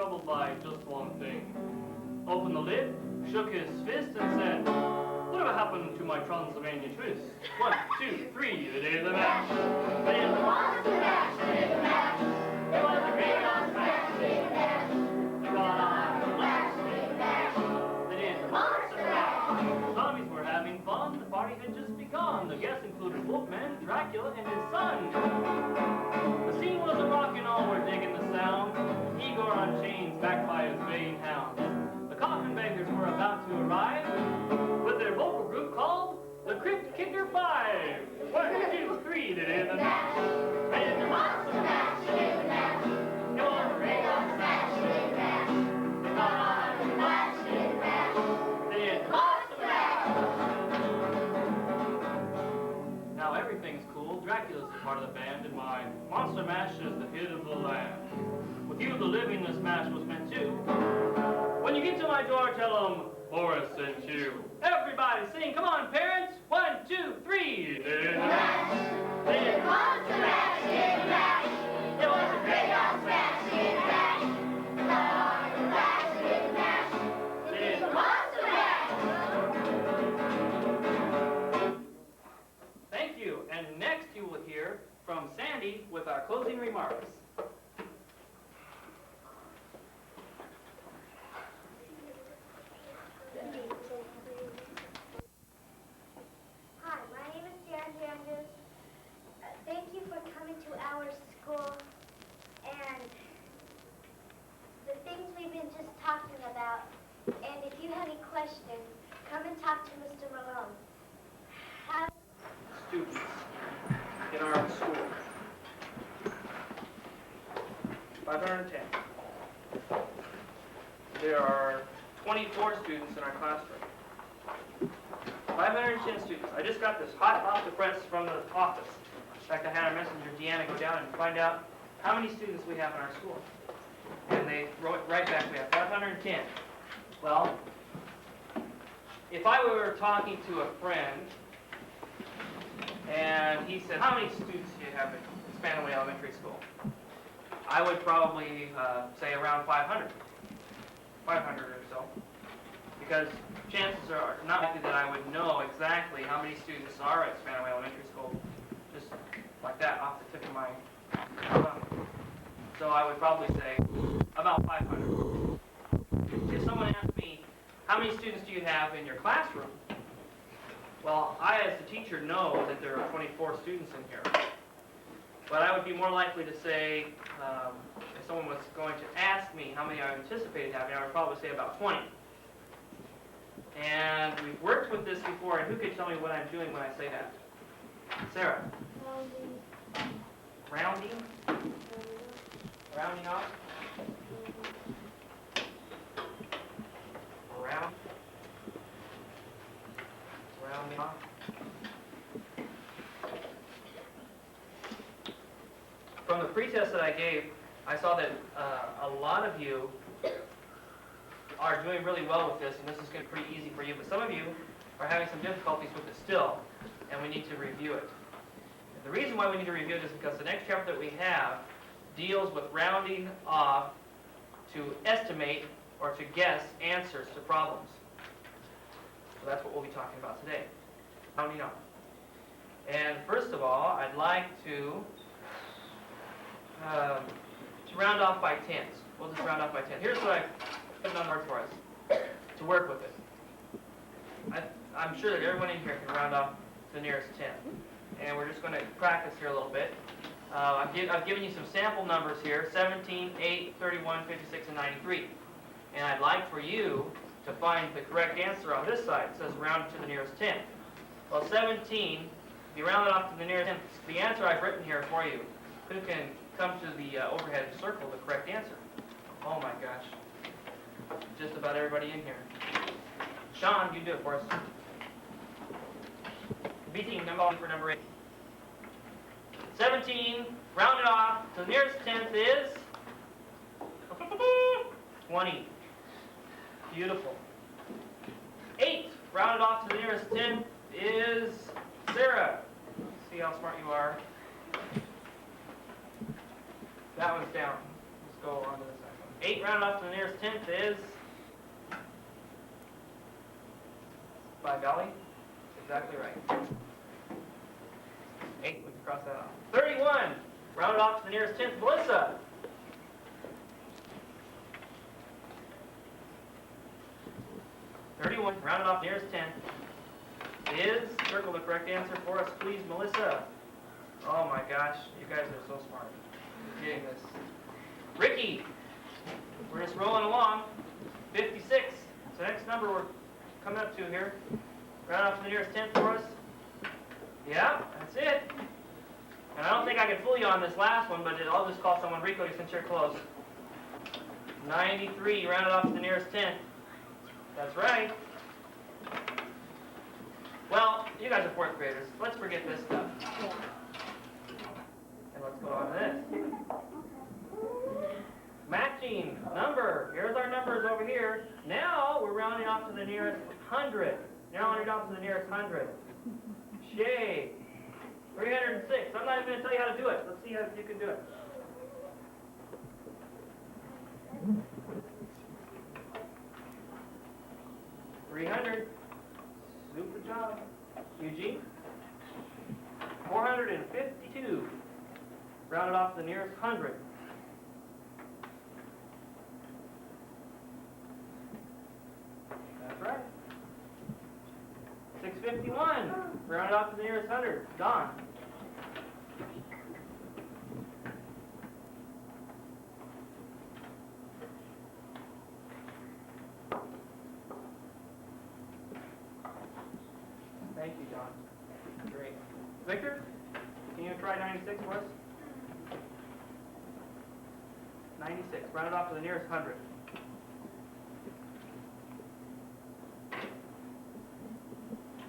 troubled by just one thing. Opened the lid, shook his fist, and said, "Whatever happened to my Transylvania twist? 1, 2, 3, the day of the match. But in the monster match, the day of the match, it was a great old smash, the day of the match. They got on the last day of the match. They did the monster match. Zombies were having fun, the party had just begun. The guests included Wolfman, Dracula, and his son. The scene was a rock and all were digging the sound. Igor on chains, backed by his baying hounds. The coffin bangers were about to arrive with their vocal group called the Crypt Kicker 5. 1, 2, 3, they did the match. They did the monster match, they did the match. It was a great old smash, they did the match. They got on the match, they did the match. They did the monster match. Now everything's cool. Dracula's a part of the band, and my monster mash is the hit of the land. With you, the living, this mash was meant to. When you get to my door, tell them Boris sent you. Everybody sing, come on, parents. 1, 2, 3. They did the match. They did the monster match. They did the match. It was a great old smash. They did the match. They got on the match. They did the match. They did the monster match. Thank you. And next you will hear from Sandy with our closing remarks. Hi, my name is Sandy Andrews. Thank you for coming to our school and the things we've been just talking about. And if you have any questions, come and talk to Mr. Malone. Students in our school. 510. There are 24 students in our classroom. 510 students. I just got this hot off the press from the office. In fact, I had our messenger Deanna go down and find out how many students we have in our school. And they wrote right back, we have 510. Well, if I were talking to a friend and he said, how many students do you have in Spanaway Elementary School? I would probably say around 500. 500 or so. Because chances are not likely that I would know exactly how many students are at Spanaway Elementary School, just like that, off the tip of my tongue. So I would probably say about 500. If someone asked me, how many students do you have in your classroom? Well, I, as the teacher, know that there are 24 students in here. But I would be more likely to say, if someone was going to ask me how many I anticipated having, I would probably say about 20. And we've worked with this before, and who could tell me what I'm doing when I say that? Sarah? Rounding. Rounding? Rounding off? Round? Rounding off? From the pretest that I gave, I saw that a lot of you are doing really well with this, and this is going to be pretty easy for you, but some of you are having some difficulties with it still, and we need to review it. And the reason why we need to review it is because the next chapter that we have deals with rounding off to estimate or to guess answers to problems. So that's what we'll be talking about today, rounding off. And first of all, I'd like to round off by tens. We'll just round off by 10. Here's what I've put on the board for us to work with it. I'm sure that everyone in here can round off to the nearest 10. And we're just going to practice here a little bit. I've given you some sample numbers here, 17, 8, 31, 56, and 93. And I'd like for you to find the correct answer on this side. It says round to the nearest 10. Well, 17, if you round it off to the nearest 10, the answer I've written here for you, who can come to the overhead and circle the correct answer? Oh my gosh. Just about everybody in here. Sean, you do it for us. B team, number for number 8. 17, round it off to the nearest 10th is 20. Beautiful. 8, round it off to the nearest 10th is Sarah. Let's see how smart you are. That one's down. Let's go on to the second one. 8 rounded off to the nearest tenth is, by golly, exactly right. 8, we can cross that off. 31, rounded off to the nearest tenth, Melissa. Rounded off nearest tenth is, circle the correct answer for us, please, Melissa. Oh my gosh, you guys are so smart. You're getting this. Ricky, we're just rolling along. 56. It's the next number we're coming up to here. Round off to the nearest tenth for us. Yeah, that's it. And I don't think I can fool you on this last one, but I'll just call someone Rico since you're close. 93, rounded off to the nearest tenth. That's right. Well, you guys are 4th graders. Let's forget this stuff. And let's go on to this. Matching number. Here's our numbers over here. Now we're rounding off to the nearest 100. Now rounding off to the nearest 100. Shay. 306. I'm not even going to tell you how to do it. Let's see how you can do it. $300. Super job. Eugene? 452. Rounded off to the nearest 100. That's right. 651. Rounded off to the nearest 100. Don? Thank you, John. Great. Victor, can you try 96 for us? 96. Round it off to the nearest 100.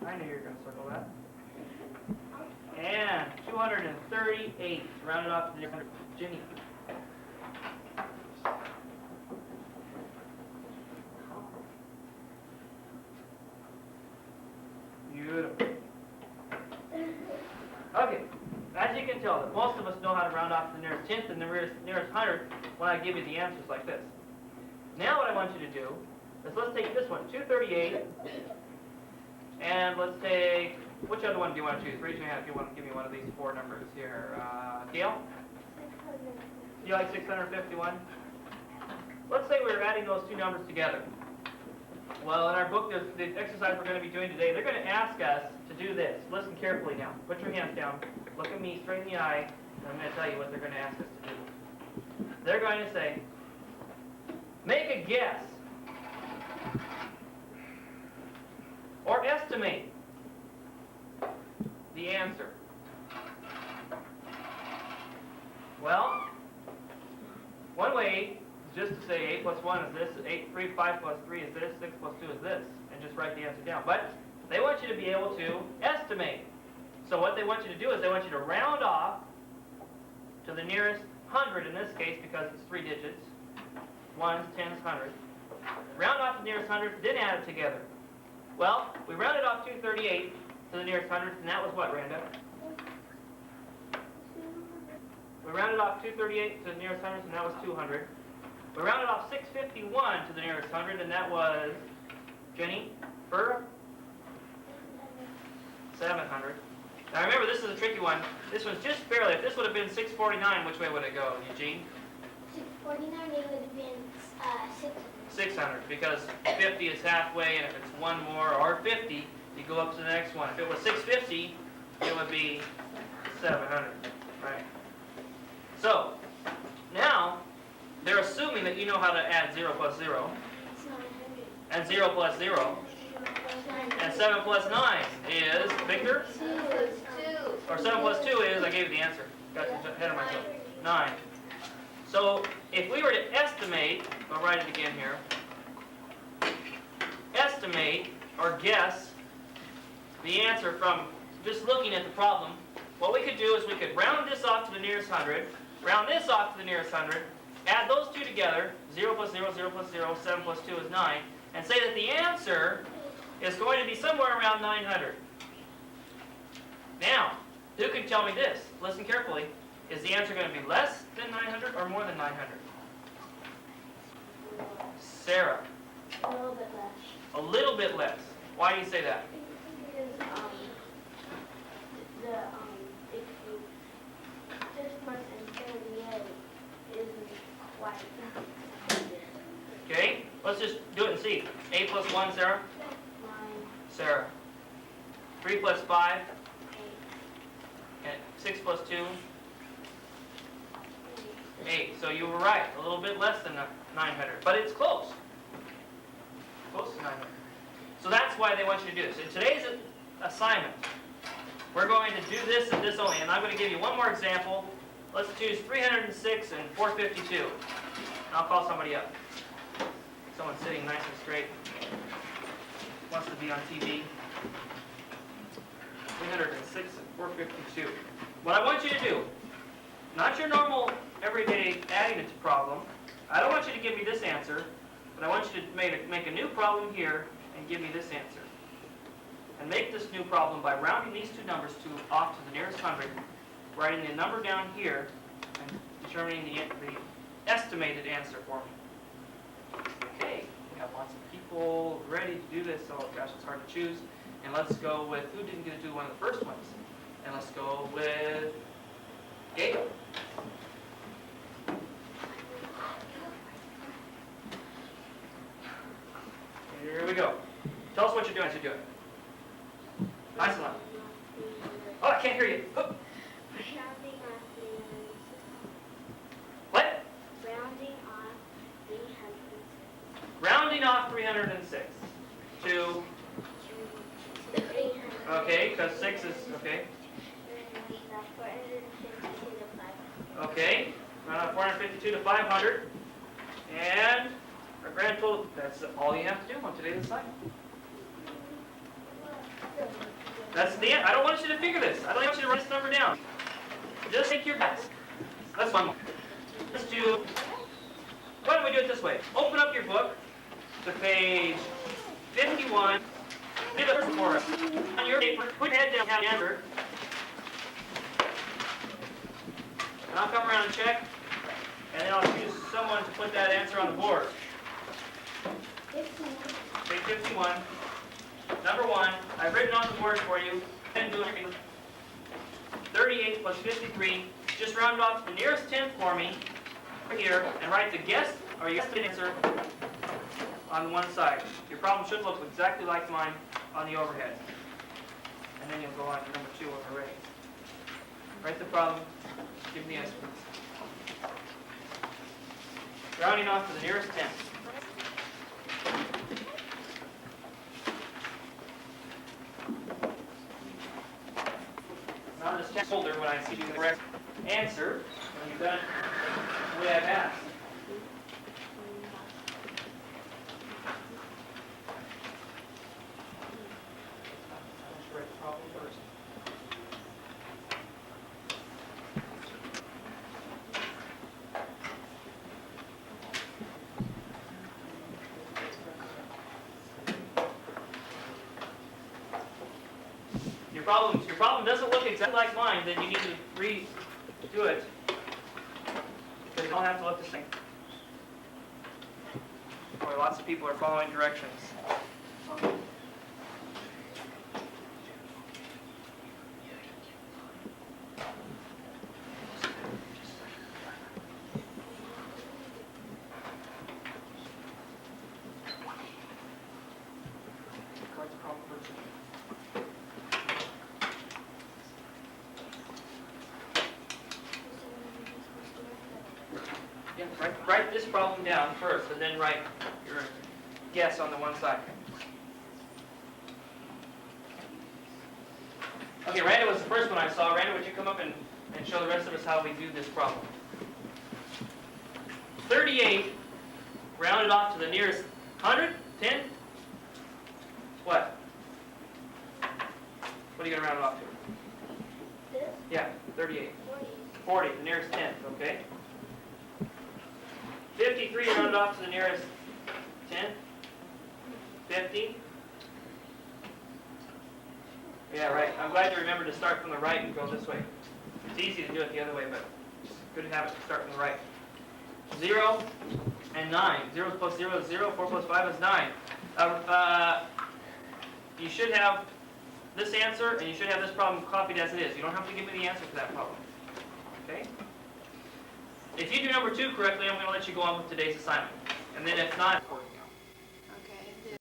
I knew you were going to circle that. And 238. Round it off to the nearest 100. Ginny. Beautiful. Okay, as you can tell, most of us know how to round off to the nearest tenth and the nearest 100 when I give you the answers like this. Now what I want you to do is let's take this one, 238, and let's take, which other one do you want to choose? Raise your hand if you want to give me one of these 4 numbers here. Gail? 600. You like 651? Let's say we're adding those 2 numbers together. Well, in our book, there's the exercise we're going to be doing today. They're going to ask us to do this. Listen carefully now. Put your hands down. Look at me straight in the eye, and I'm going to tell you what they're going to ask us to do. They're going to say, make a guess or estimate the answer. Well, one way just to say 8 plus 1 is this, 5 plus 3 is this, 6 plus 2 is this, and just write the answer down. But they want you to be able to estimate. So what they want you to do is they want you to round off to the nearest 100 in this case because it's 3 digits, 1s, 10s, 100s. Round off to the nearest 100, then add it together. Well, we rounded off 238 to the nearest 100, and that was what, Randa? We rounded off 238 to the nearest 100, and that was 200. We rounded off 651 to the nearest 100, and that was, Jenny, for 700. Now remember, this is a tricky one. This one's just barely. If this would have been 649, which way would it go, Eugene? 649, it would have been 600. 600, because 50 is halfway, and if it's 1 more, or 50, you go up to the next one. If it was 650, it would be 700, right? So, now, they're assuming that you know how to add 0 plus 0, It's 900. and 0 plus 0, and 7 plus 9 is, Victor? 2. Or 7 plus 2 is, I gave you the answer. Got ahead of myself. 9. So, if we were to estimate, I'll write it again here, estimate or guess the answer from just looking at the problem, what we could do is we could round this off to the nearest 100, round this off to the nearest 100, add those 2 together, 0 plus 0, 0 plus 0, 7 plus 2 is 9, and say that the answer is going to be somewhere around 900. Now, who can tell me this? Listen carefully. Is the answer going to be less than 900 or more than 900? Sarah. A little bit less. A little bit less. Why do you say that? Because if you this much and 38 isn't quite. Okay, let's just do it and see. 8 plus 1, Sarah? 9, Sarah. 3 plus 5? 8, And 6 plus 2? 8. 8. So you were right, a little bit less than 900, but it's close. Close to 900. So that's why they want you to do this. In today's assignment, we're going to do this and this only, and I'm going to give you one more example. Let's choose 306 and 452. And I'll call somebody up. Someone sitting nice and straight. Wants to be on TV. 306 and 452. What I want you to do, not your normal everyday adding it to problem. I don't want you to give me this answer, but I want you to make a new problem here and give me this answer. And make this new problem by rounding these two numbers off to the nearest 100, writing the number down here, and determining the estimated answer for me. Okay, we have lots of people ready to do this. Oh gosh, it's hard to choose. And let's go with, who didn't get to do one of the first ones? And let's go with Gail. Here we go. Tell us what you're doing as you do it. Nice and loud. Oh, I can't hear you. Oh. What? Rounding off 306 to, okay, because 6 is, okay. Okay, round off 452 to 500. And our grand total, that's all you have to do on today's assignment. That's the end. I don't want you to figure this. I don't want you to write this number down. Just take your guess. That's one more. Let's do, why don't we do it this way? Open up your book to page 51. Do the first for us. On your paper, put your head down, have the answer. And I'll come around and check, and then I'll choose someone to put that answer on the board. Page 51. Number 1, I've written on the board for you. 38 plus 53. Just round off the nearest tenth for me here, and write the guess or your estimated answer on one side. Your problem should look exactly like mine on the overhead. And then you'll go on to number 2 when we're ready. Write the problem, give me the estimates. Rounding off to the nearest tenth. I'll just check folder when I see the correct answer, when you've done it the way I've asked. I should write the problem first. Your problem doesn't look exactly like mine, then you need to redo it. Because you don't have to look the same. Boy, lots of people are following directions. Yeah, write this problem down first, and then write your guess on the one side. Okay, Randa was the first one I saw. Randa, would you come up and show the rest of us how we do this problem? 38, rounded off to the nearest 100, 10? What? What are you going to round it off to? This? Yeah, 38. 40. 40, the nearest 10th, okay? 53 rounded off to the nearest 10. 50. Yeah, right. I'm glad you remembered to start from the right and go this way. It's easy to do it the other way, but it's good to have it start from the right. 0. and 9. 0 plus 0 is 0, 4 plus 5 is 9. You should have this answer, and you should have this problem copied as it is. You don't have to give me the answer for that problem. Okay? If you do number 2 correctly, I'm going to let you go on with today's assignment. And then if not,